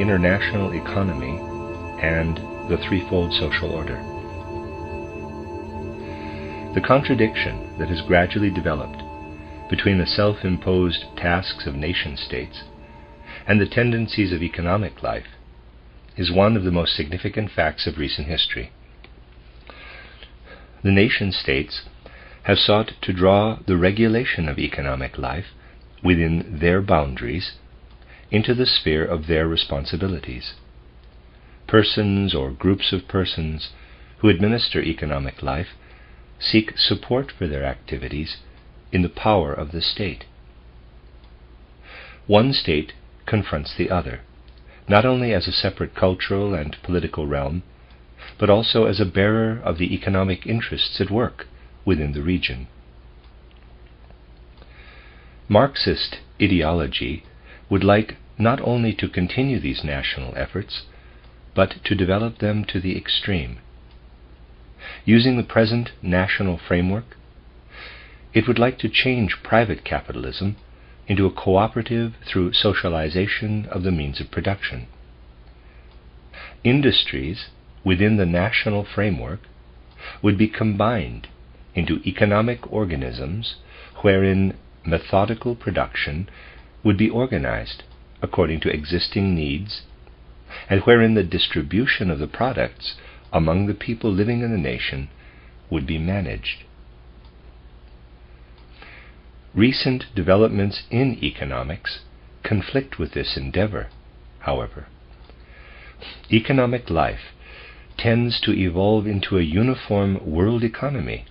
the international economy and the threefold social order. The contradiction that has gradually developed between the self-imposed tasks of nation-states and the tendencies of economic life is one of the most significant facts of recent history. The nation-states have sought to draw the regulation of economic life within their boundaries into the sphere of their responsibilities. Persons or groups of persons who administer economic life seek support for their activities in the power of the state. One state confronts the other, not only as a separate cultural and political realm, but also as a bearer of the economic interests at work within the region. Marxist ideology would like not only to continue these national efforts, but to develop them to the extreme. Using the present national framework, it would like to change private capitalism into a cooperative through socialization of the means of production. Industries within the national framework would be combined into economic organisms wherein methodical production would be organized according to existing needs, and wherein the distribution of the products among the people living in the nation would be managed. Recent developments in economics conflict with this endeavor, however. Economic life tends to evolve into a uniform world economy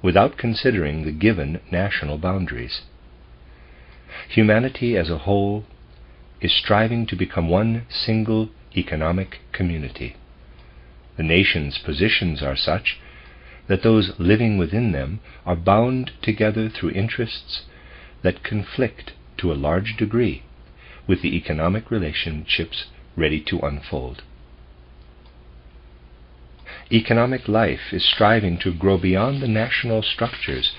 without considering the given national boundaries. Humanity as a whole is striving to become one single economic community. The nation's positions are such that those living within them are bound together through interests that conflict to a large degree with the economic relationships ready to unfold. Economic life is striving to grow beyond the national structures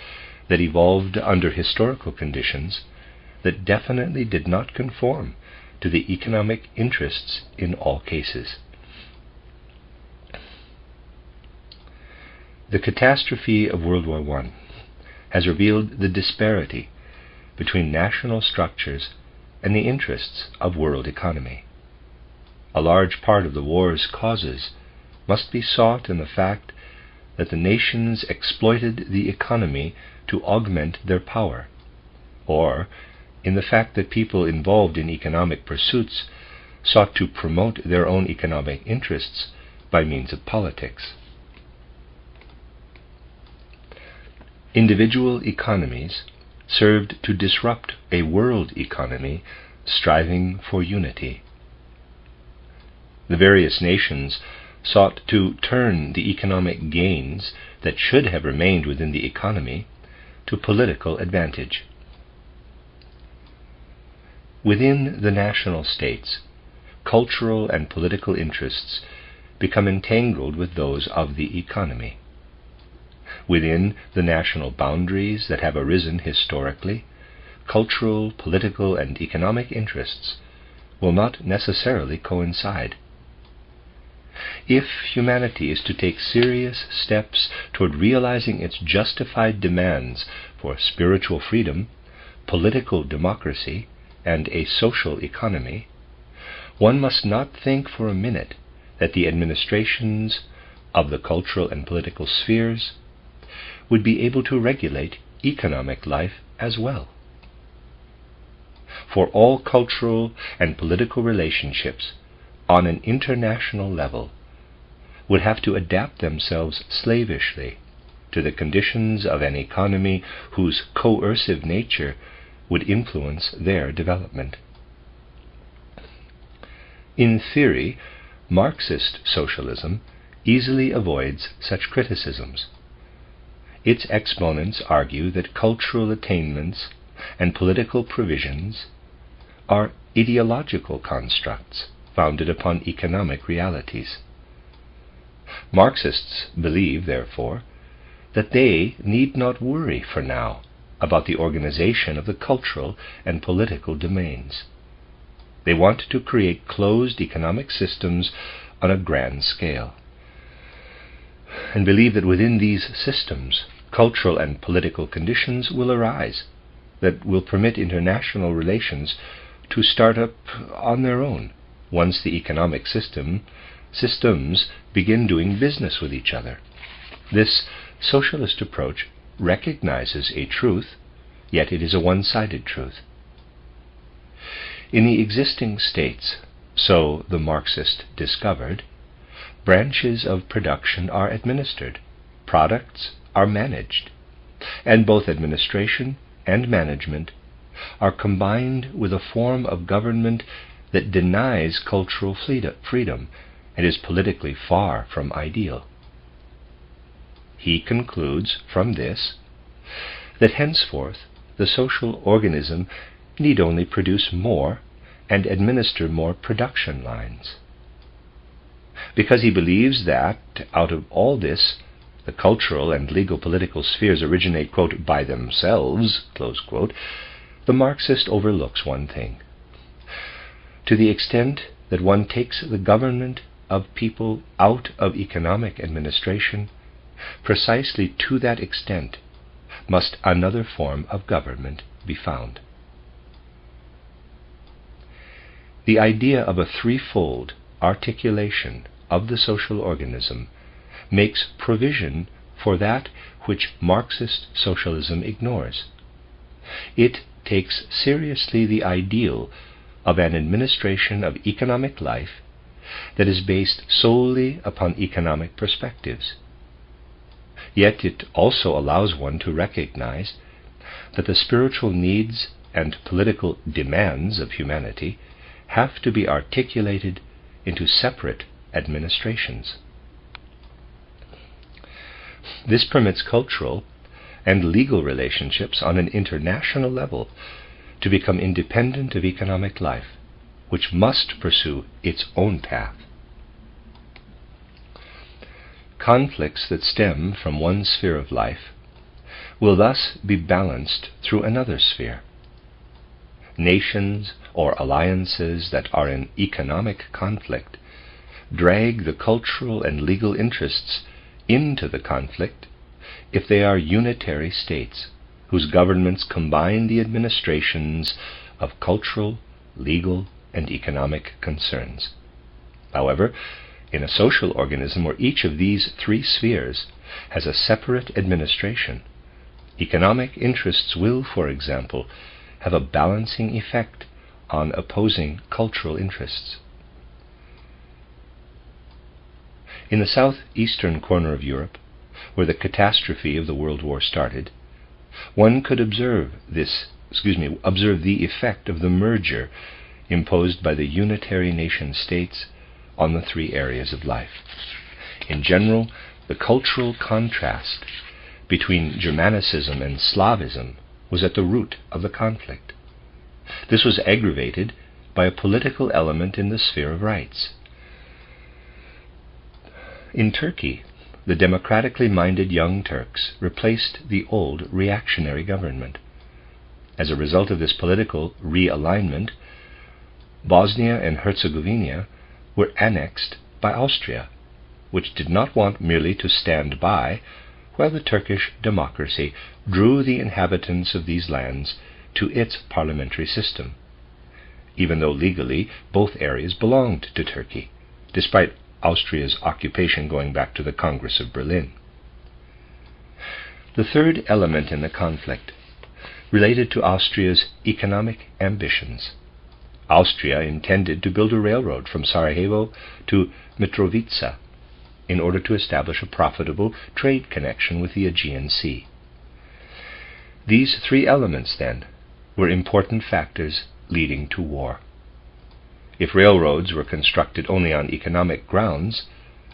that evolved under historical conditions that definitely did not conform to the economic interests in all cases. The catastrophe of World War I has revealed the disparity between national structures and the interests of world economy. A large part of the war's causes must be sought in the fact that the nations exploited the economy to augment their power, or in the fact that people involved in economic pursuits sought to promote their own economic interests by means of politics. Individual economies served to disrupt a world economy striving for unity. The various nations sought to turn the economic gains that should have remained within the economy to political advantage. Within the national states, cultural and political interests become entangled with those of the economy. Within the national boundaries that have arisen historically, cultural, political, and economic interests will not necessarily coincide. If humanity is to take serious steps toward realizing its justified demands for spiritual freedom, political democracy, and a social economy, one must not think for a minute that the administrations of the cultural and political spheres would be able to regulate economic life as well. For all cultural and political relationships on an international level would have to adapt themselves slavishly to the conditions of an economy whose coercive nature would influence their development. In theory, Marxist socialism easily avoids such criticisms. Its exponents argue that cultural attainments and political provisions are ideological constructs founded upon economic realities. Marxists believe, therefore, that they need not worry for now about the organization of the cultural and political domains. They want to create closed economic systems on a grand scale, and believe that within these systems, cultural and political conditions will arise that will permit international relations to start up on their own once the economic systems begin doing business with each other. This socialist approach recognizes a truth, yet it is a one-sided truth. In the existing states, so the Marxist discovered, branches of production are administered, products are managed, and both administration and management are combined with a form of government that denies cultural freedom and is politically far from ideal. He concludes from this that henceforth the social organism need only produce more and administer more production lines. Because he believes that, out of all this, the cultural and legal political spheres originate, quote, by themselves, close quote, the Marxist overlooks one thing. To the extent that one takes the government of people out of economic administration, precisely to that extent must another form of government be found. The idea of a threefold articulation of the social organism makes provision for that which Marxist socialism ignores. It takes seriously the ideal of an administration of economic life that is based solely upon economic perspectives. Yet it also allows one to recognize that the spiritual needs and political demands of humanity have to be articulated into separate administrations. This permits cultural and legal relationships on an international level to become independent of economic life, which must pursue its own path. Conflicts that stem from one sphere of life will thus be balanced through another sphere. Nations or alliances that are in economic conflict drag the cultural and legal interests into the conflict if they are unitary states whose governments combine the administrations of cultural, legal, and economic concerns. However, in a social organism where each of these three spheres has a separate administration, economic interests will, for example, have a balancing effect on opposing cultural interests. In the southeastern corner of Europe, where the catastrophe of the World War started, one could observe the effect of the merger imposed by the unitary nation-states on the three areas of life. In general, the cultural contrast between Germanicism and Slavism was at the root of the conflict. This was aggravated by a political element in the sphere of rights. In Turkey, the democratically minded Young Turks replaced the old reactionary government. As a result of this political realignment, Bosnia and Herzegovina were annexed by Austria, which did not want merely to stand by while the Turkish democracy drew the inhabitants of these lands to its parliamentary system, even though legally both areas belonged to Turkey, despite Austria's occupation going back to the Congress of Berlin. The third element in the conflict related to Austria's economic ambitions. Austria intended to build a railroad from Sarajevo to Mitrovica in order to establish a profitable trade connection with the Aegean Sea. These three elements, then, were important factors leading to war. If railroads were constructed only on economic grounds,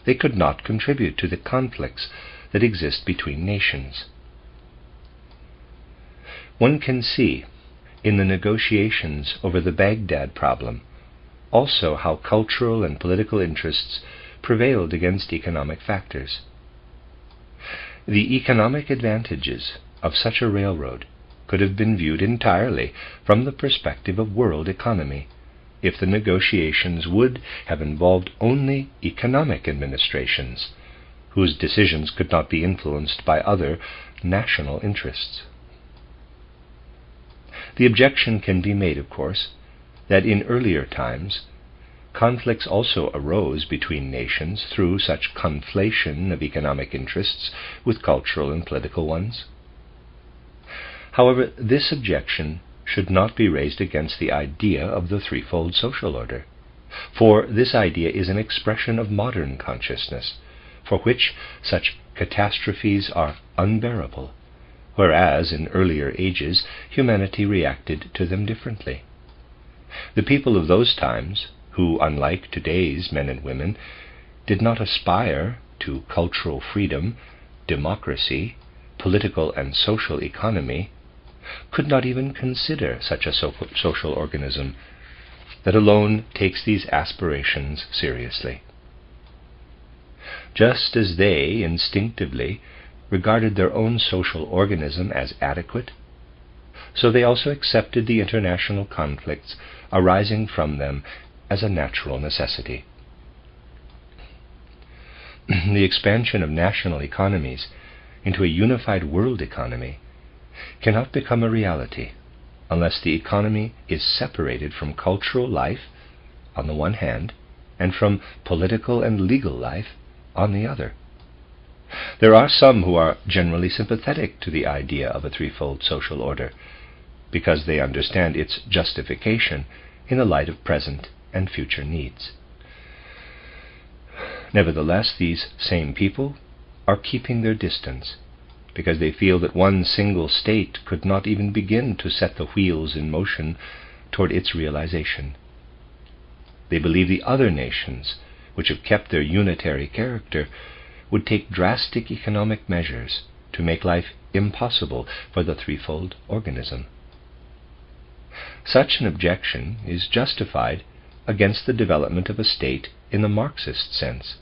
they could not contribute to the conflicts that exist between nations. One can see, in the negotiations over the Baghdad problem, also how cultural and political interests prevailed against economic factors. The economic advantages of such a railroad could have been viewed entirely from the perspective of world economy, if the negotiations would have involved only economic administrations, whose decisions could not be influenced by other national interests. The objection can be made, of course, that in earlier times conflicts also arose between nations through such conflation of economic interests with cultural and political ones. However, this objection should not be raised against the idea of the threefold social order, for this idea is an expression of modern consciousness, for which such catastrophes are unbearable, whereas in earlier ages humanity reacted to them differently. The people of those times, who, unlike today's men and women, did not aspire to cultural freedom, democracy, political and social economy, could not even consider such a social organism that alone takes these aspirations seriously. Just as they instinctively regarded their own social organism as adequate, so they also accepted the international conflicts arising from them as a natural necessity. The expansion of national economies into a unified world economy cannot become a reality unless the economy is separated from cultural life on the one hand and from political and legal life on the other. There are some who are generally sympathetic to the idea of a threefold social order because they understand its justification in the light of present and future needs. Nevertheless, these same people are keeping their distance because they feel that one single state could not even begin to set the wheels in motion toward its realization. They believe the other nations, which have kept their unitary character, would take drastic economic measures to make life impossible for the threefold organism. Such an objection is justified against the development of a state in the Marxist sense,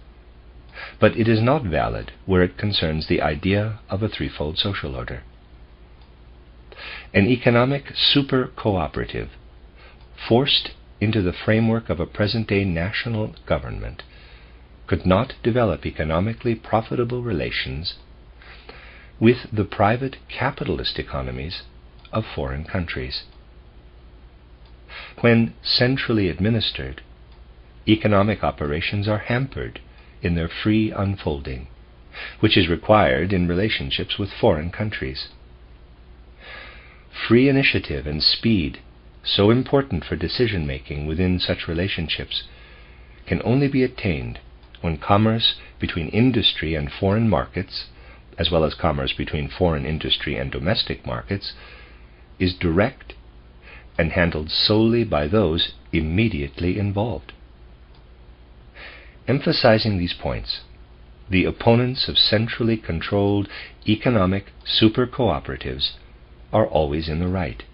but it is not valid where it concerns the idea of a threefold social order. An economic super-cooperative, forced into the framework of a present-day national government, could not develop economically profitable relations with the private capitalist economies of foreign countries. When centrally administered, economic operations are hampered in their free unfolding, which is required in relationships with foreign countries. Free initiative and speed, so important for decision-making within such relationships, can only be attained when commerce between industry and foreign markets, as well as commerce between foreign industry and domestic markets, is direct and handled solely by those immediately involved. Emphasizing these points, the opponents of centrally controlled economic super-cooperatives are always in the right,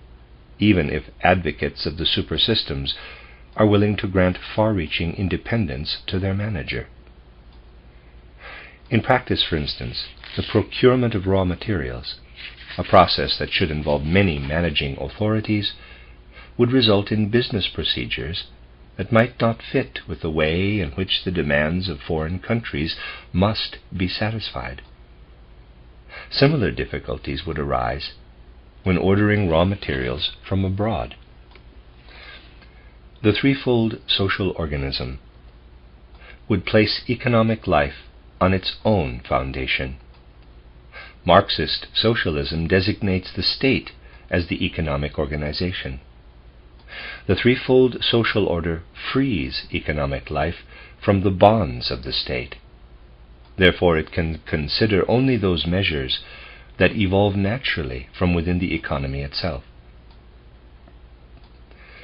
even if advocates of the super-systems are willing to grant far-reaching independence to their manager. In practice, for instance, the procurement of raw materials, a process that should involve many managing authorities, would result in business procedures that might not fit with the way in which the demands of foreign countries must be satisfied. Similar difficulties would arise when ordering raw materials from abroad. The threefold social organism would place economic life on its own foundation. Marxist socialism designates the state as the economic organization. The threefold social order frees economic life from the bonds of the state. Therefore, it can consider only those measures that evolve naturally from within the economy itself.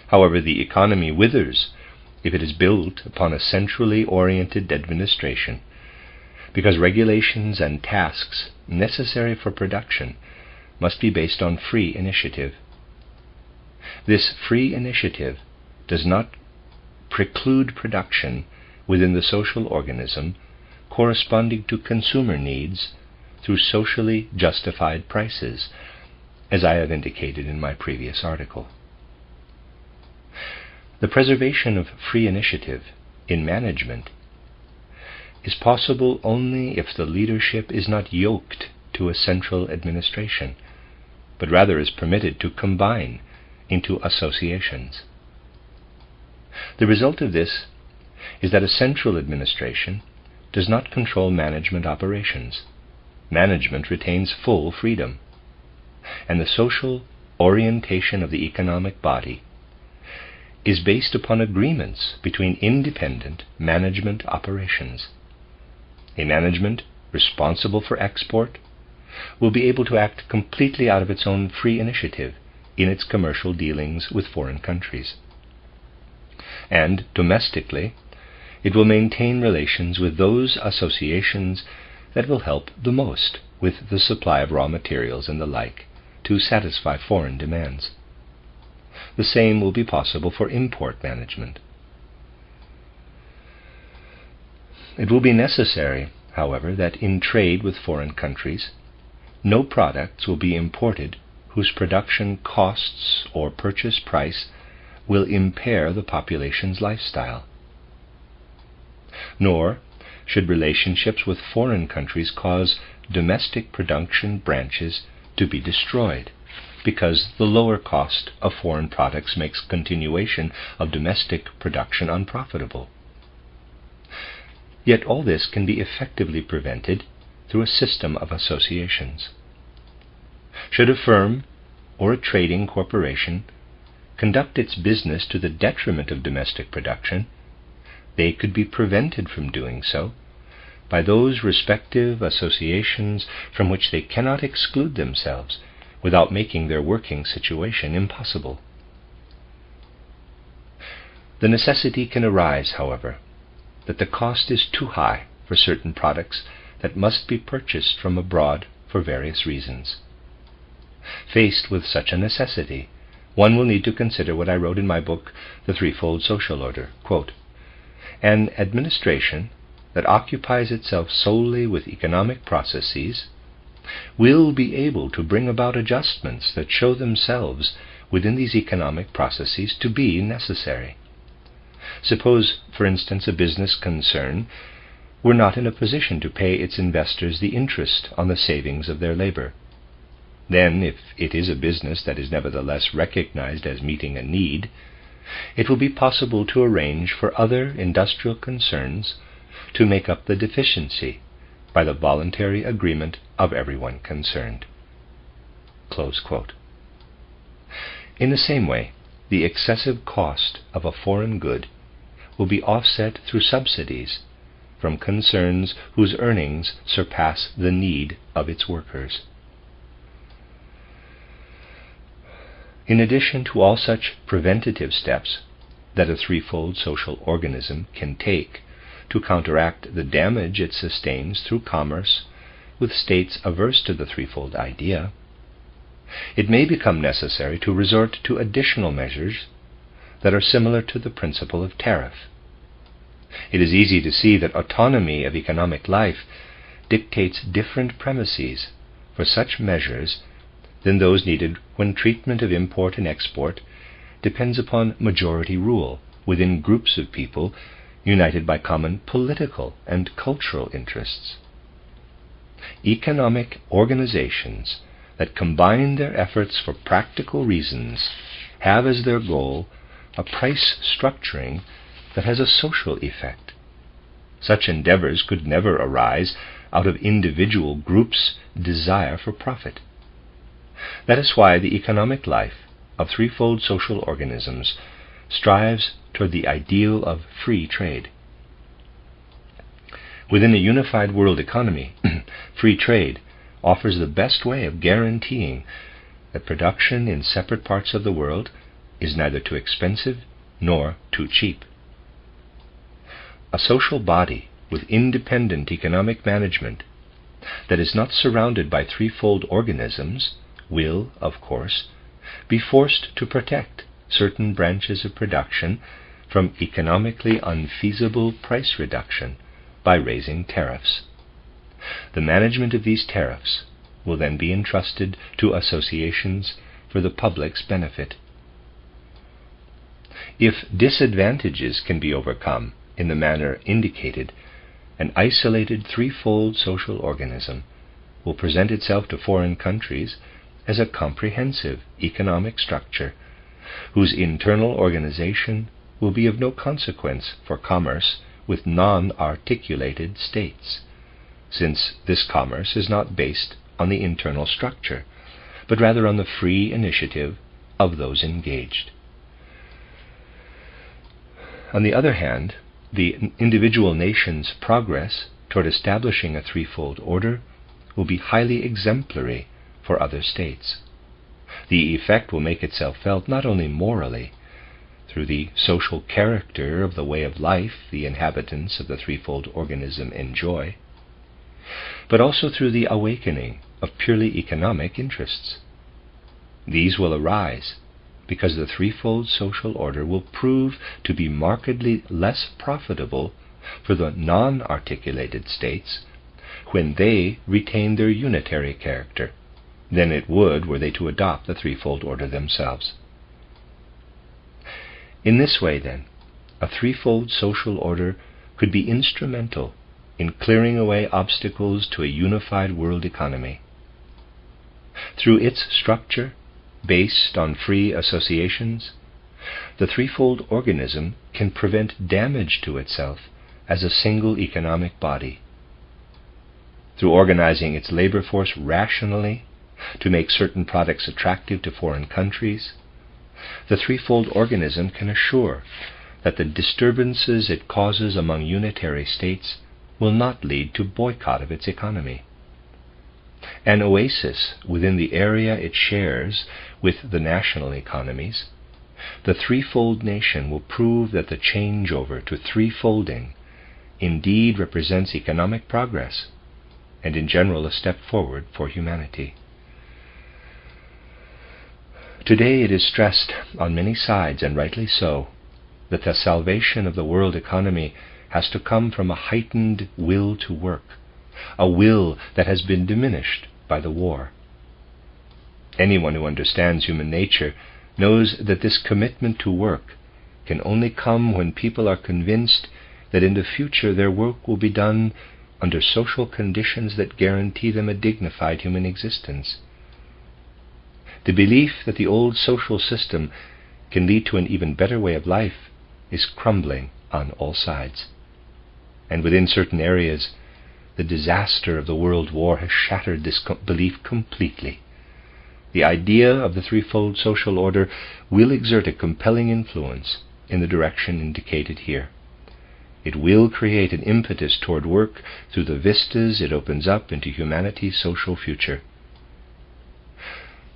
However, the economy withers if it is built upon a centrally oriented administration, because regulations and tasks necessary for production must be based on free initiative. This free initiative does not preclude production within the social organism corresponding to consumer needs through socially justified prices, as I have indicated in my previous article. The preservation of free initiative in management is possible only if the leadership is not yoked to a central administration, but rather is permitted to combine into associations. The result of this is that a central administration does not control management operations. Management retains full freedom, and the social orientation of the economic body is based upon agreements between independent management operations. A management responsible for export will be able to act completely out of its own free initiative in its commercial dealings with foreign countries. And domestically, it will maintain relations with those associations that will help the most with the supply of raw materials and the like to satisfy foreign demands. The same will be possible for import management. It will be necessary, however, that in trade with foreign countries, no products will be imported whose production costs or purchase price will impair the population's lifestyle. Nor should relationships with foreign countries cause domestic production branches to be destroyed, because the lower cost of foreign products makes continuation of domestic production unprofitable. Yet all this can be effectively prevented through a system of associations. Should a firm or a trading corporation conduct its business to the detriment of domestic production, they could be prevented from doing so by those respective associations from which they cannot exclude themselves without making their working situation impossible. The necessity can arise, however, that the cost is too high for certain products that must be purchased from abroad for various reasons. Faced with such a necessity, one will need to consider what I wrote in my book, The Threefold Social Order. Quote, "An administration that occupies itself solely with economic processes will be able to bring about adjustments that show themselves within these economic processes to be necessary. Suppose, for instance, a business concern were not in a position to pay its investors the interest on the savings of their labor. Then, if it is a business that is nevertheless recognized as meeting a need, it will be possible to arrange for other industrial concerns to make up the deficiency by the voluntary agreement of everyone concerned." Close quote. In the same way, the excessive cost of a foreign good will be offset through subsidies from concerns whose earnings surpass the need of its workers. In addition to all such preventative steps that a threefold social organism can take to counteract the damage it sustains through commerce with states averse to the threefold idea, it may become necessary to resort to additional measures that are similar to the principle of tariff. It is easy to see that autonomy of economic life dictates different premises for such measures than those needed when treatment of import and export depends upon majority rule within groups of people united by common political and cultural interests. Economic organizations that combine their efforts for practical reasons have as their goal a price structuring that has a social effect. Such endeavors could never arise out of individual groups' desire for profit. That is why the economic life of threefold social organisms strives toward the ideal of free trade. Within a unified world economy, free trade offers the best way of guaranteeing that production in separate parts of the world is neither too expensive nor too cheap. A social body with independent economic management that is not surrounded by threefold organisms will, of course, be forced to protect certain branches of production from economically unfeasible price reduction by raising tariffs. The management of these tariffs will then be entrusted to associations for the public's benefit. If disadvantages can be overcome in the manner indicated, an isolated threefold social organism will present itself to foreign countries as a comprehensive economic structure whose internal organization will be of no consequence for commerce with non-articulated states, since this commerce is not based on the internal structure, but rather on the free initiative of those engaged. On the other hand, the individual nation's progress toward establishing a threefold order will be highly exemplary for other states. The effect will make itself felt not only morally, through the social character of the way of life the inhabitants of the threefold organism enjoy, but also through the awakening of purely economic interests. These will arise because the threefold social order will prove to be markedly less profitable for the non-articulated states when they retain their unitary character than it would were they to adopt the threefold order themselves. In this way, then, a threefold social order could be instrumental in clearing away obstacles to a unified world economy. Through its structure, based on free associations, the threefold organism can prevent damage to itself as a single economic body. Through organizing its labor force rationally to make certain products attractive to foreign countries, the threefold organism can assure that the disturbances it causes among unitary states will not lead to boycott of its economy. An oasis within the area it shares with the national economies, the threefold nation will prove that the changeover to threefolding indeed represents economic progress and in general a step forward for humanity. Today it is stressed on many sides, and rightly so, that the salvation of the world economy has to come from a heightened will to work, a will that has been diminished by the war. Anyone who understands human nature knows that this commitment to work can only come when people are convinced that in the future their work will be done under social conditions that guarantee them a dignified human existence. The belief that the old social system can lead to an even better way of life is crumbling on all sides. And within certain areas, the disaster of the World War has shattered this belief completely. The idea of the threefold social order will exert a compelling influence in the direction indicated here. It will create an impetus toward work through the vistas it opens up into humanity's social future.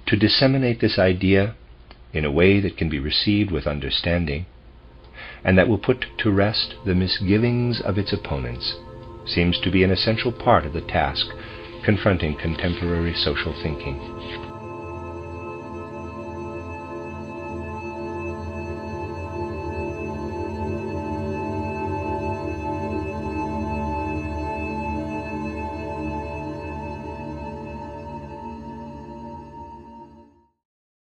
To disseminate this idea in a way that can be received with understanding, and that will put to rest the misgivings of its opponents, seems to be an essential part of the task confronting contemporary social thinking.